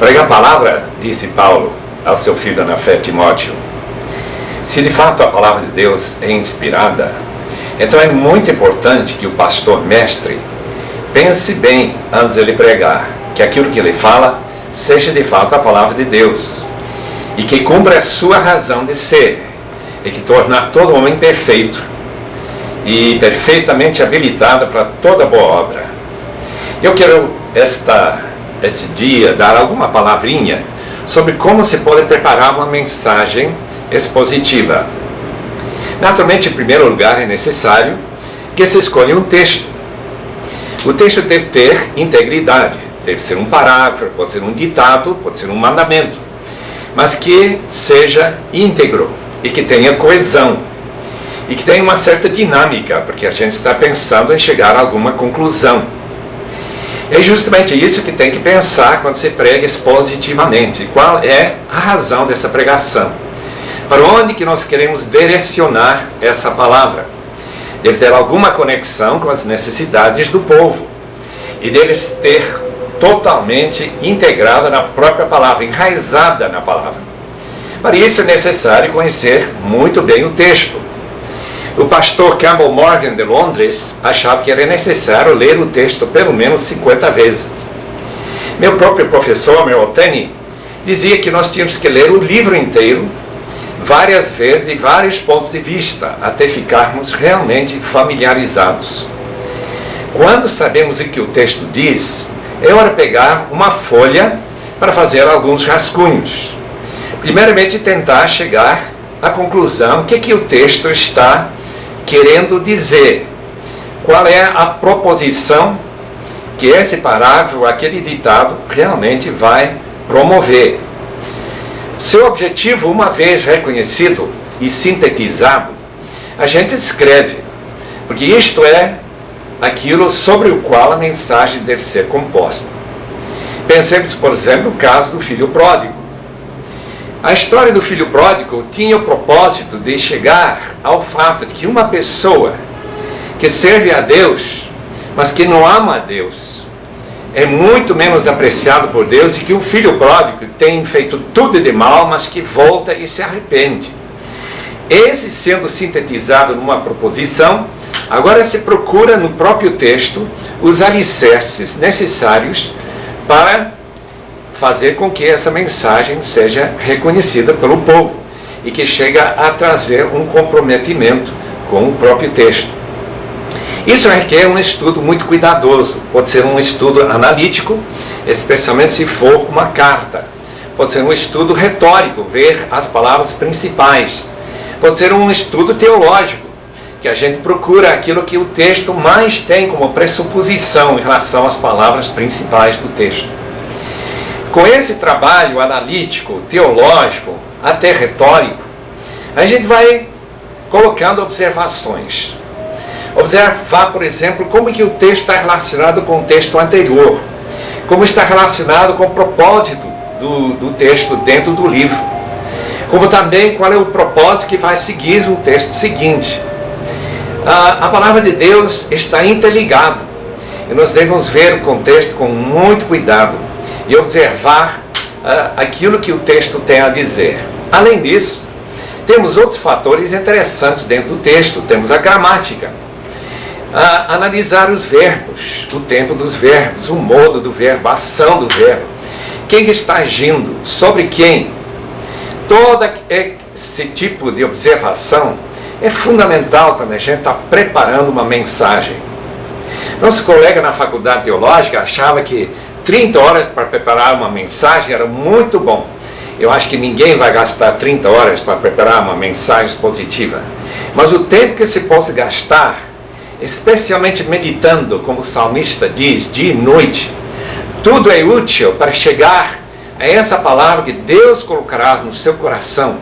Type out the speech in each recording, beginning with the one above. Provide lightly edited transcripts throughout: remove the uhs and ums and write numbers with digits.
Prega a palavra, disse Paulo ao seu filho na fé, Timóteo. Se de fato a palavra de Deus é inspirada, então é muito importante que o pastor mestre pense bem antes de ele pregar, que aquilo que ele fala seja de fato a palavra de Deus, e que cumpra a sua razão de ser, e que tornar todo homem perfeito e perfeitamente habilitado para toda boa obra. Eu quero esse dia dar alguma palavrinha sobre como se pode preparar uma mensagem expositiva. Naturalmente, em primeiro lugar, é necessário que se escolha um texto. O texto deve ter integridade, deve ser um parágrafo, pode ser um ditado, pode ser um mandamento, mas que seja íntegro e que tenha coesão e que tenha uma certa dinâmica, porque a gente está pensando em chegar a alguma conclusão. É justamente isso que tem que pensar quando se prega expositivamente. Qual é a razão dessa pregação? Para onde que nós queremos direcionar essa palavra? Deve ter alguma conexão com as necessidades do povo. E deve ter totalmente integrada na própria palavra, enraizada na palavra. Para isso é necessário conhecer muito bem o texto. O pastor Campbell Morgan de Londres achava que era necessário ler o texto pelo menos 50 vezes. Meu próprio professor, Merrill Tenney, dizia que nós tínhamos que ler o livro inteiro várias vezes, de vários pontos de vista, até ficarmos realmente familiarizados. Quando sabemos o que o texto diz, é hora de pegar uma folha para fazer alguns rascunhos. Primeiramente, tentar chegar à conclusão que o texto está querendo dizer. Qual é a proposição que esse parágrafo, aquele ditado, realmente vai promover. Seu objetivo, uma vez reconhecido e sintetizado, a gente escreve, porque isto é aquilo sobre o qual a mensagem deve ser composta. Pensemos, por exemplo, no caso do filho pródigo. A história do filho pródigo tinha o propósito de chegar ao fato de que uma pessoa que serve a Deus, mas que não ama a Deus, é muito menos apreciado por Deus do que um filho pródigo que tem feito tudo de mal, mas que volta e se arrepende. Esse sendo sintetizado numa proposição, agora se procura no próprio texto os alicerces necessários para fazer com que essa mensagem seja reconhecida pelo povo e que chegue a trazer um comprometimento com o próprio texto. Isso requer um estudo muito cuidadoso. Pode ser um estudo analítico, especialmente se for uma carta. Pode ser um estudo retórico, ver as palavras principais. Pode ser um estudo teológico, que a gente procura aquilo que o texto mais tem como pressuposição em relação às palavras principais do texto. Com esse trabalho analítico, teológico, até retórico, a gente vai colocando observações. Observar, por exemplo, como que o texto está relacionado com o texto anterior, como está relacionado com o propósito do texto dentro do livro, como também qual é o propósito que vai seguir no texto seguinte. A palavra de Deus está interligada, e nós devemos ver o contexto com muito cuidado e observar aquilo que o texto tem a dizer. Além disso, temos outros fatores interessantes dentro do texto. Temos a gramática, analisar os verbos, o tempo dos verbos, o modo do verbo, a ação do verbo, quem está agindo, sobre quem. Todo esse tipo de observação é fundamental quando a gente está preparando uma mensagem. Nosso colega na faculdade teológica achava que 30 horas para preparar uma mensagem era muito bom. Eu acho que ninguém vai gastar 30 horas para preparar uma mensagem positiva. Mas o tempo que se possa gastar, especialmente meditando, como o salmista diz, dia e noite, tudo é útil para chegar a essa palavra que Deus colocará no seu coração.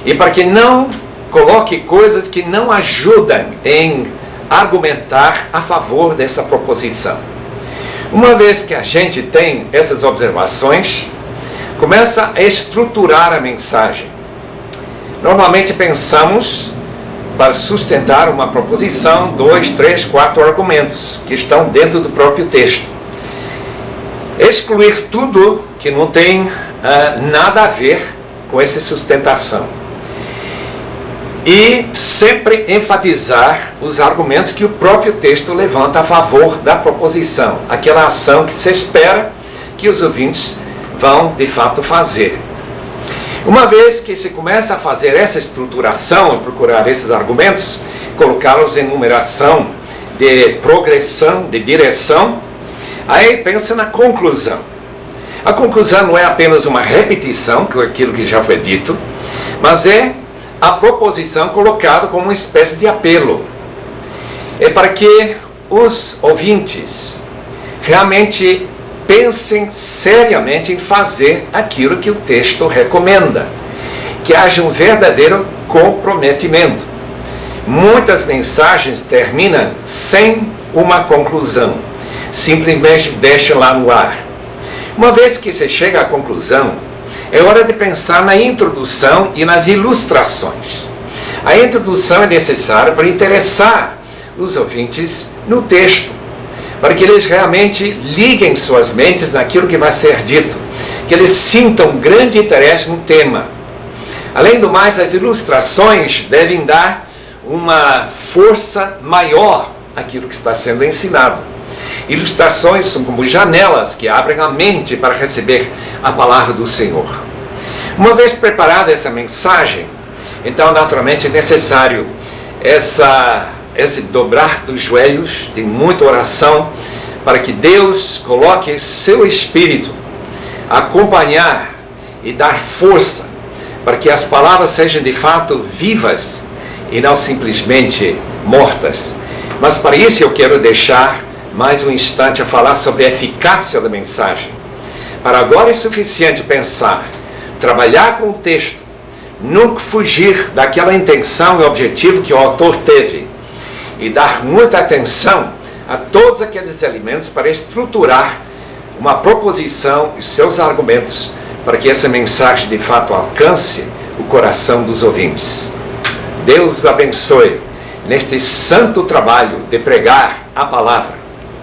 E para que não coloque coisas que não ajudam em argumentar a favor dessa proposição. Uma vez que a gente tem essas observações, começa a estruturar a mensagem. Normalmente pensamos, para sustentar uma proposição, 2, 3, 4 argumentos que estão dentro do próprio texto. excluir tudo que não tem nada a ver com essa sustentação. E sempre enfatizar os argumentos que o próprio texto levanta a favor da proposição, aquela ação que se espera que os ouvintes vão de fato fazer. Uma vez que se começa a fazer essa estruturação, procurar esses argumentos, colocá-los em numeração de progressão, de direção, aí pensa na conclusão. A conclusão não é apenas uma repetição daquilo que já foi dito, mas é a proposição colocada como uma espécie de apelo. É para que os ouvintes realmente pensem seriamente em fazer aquilo que o texto recomenda, que haja um verdadeiro comprometimento. Muitas mensagens terminam sem uma conclusão, simplesmente deixam lá no ar. Uma vez que se chega à conclusão, é hora de pensar na introdução e nas ilustrações. A introdução é necessária para interessar os ouvintes no texto, para que eles realmente liguem suas mentes naquilo que vai ser dito, que eles sintam grande interesse no tema. Além do mais, as ilustrações devem dar uma força maior àquilo que está sendo ensinado. Ilustrações são como janelas que abrem a mente para receber a palavra do Senhor. Uma vez preparada essa mensagem, então naturalmente é necessário esse dobrar dos joelhos, de muita oração, para que Deus coloque seu Espírito a acompanhar e dar força, para que as palavras sejam de fato vivas e não simplesmente mortas. Mas para isso eu quero deixar mais um instante a falar sobre a eficácia da mensagem. Para agora é suficiente pensar, trabalhar com o texto, nunca fugir daquela intenção e objetivo que o autor teve, e dar muita atenção a todos aqueles elementos para estruturar uma proposição e seus argumentos, para que essa mensagem de fato alcance o coração dos ouvintes. Deus os abençoe neste santo trabalho de pregar a palavra.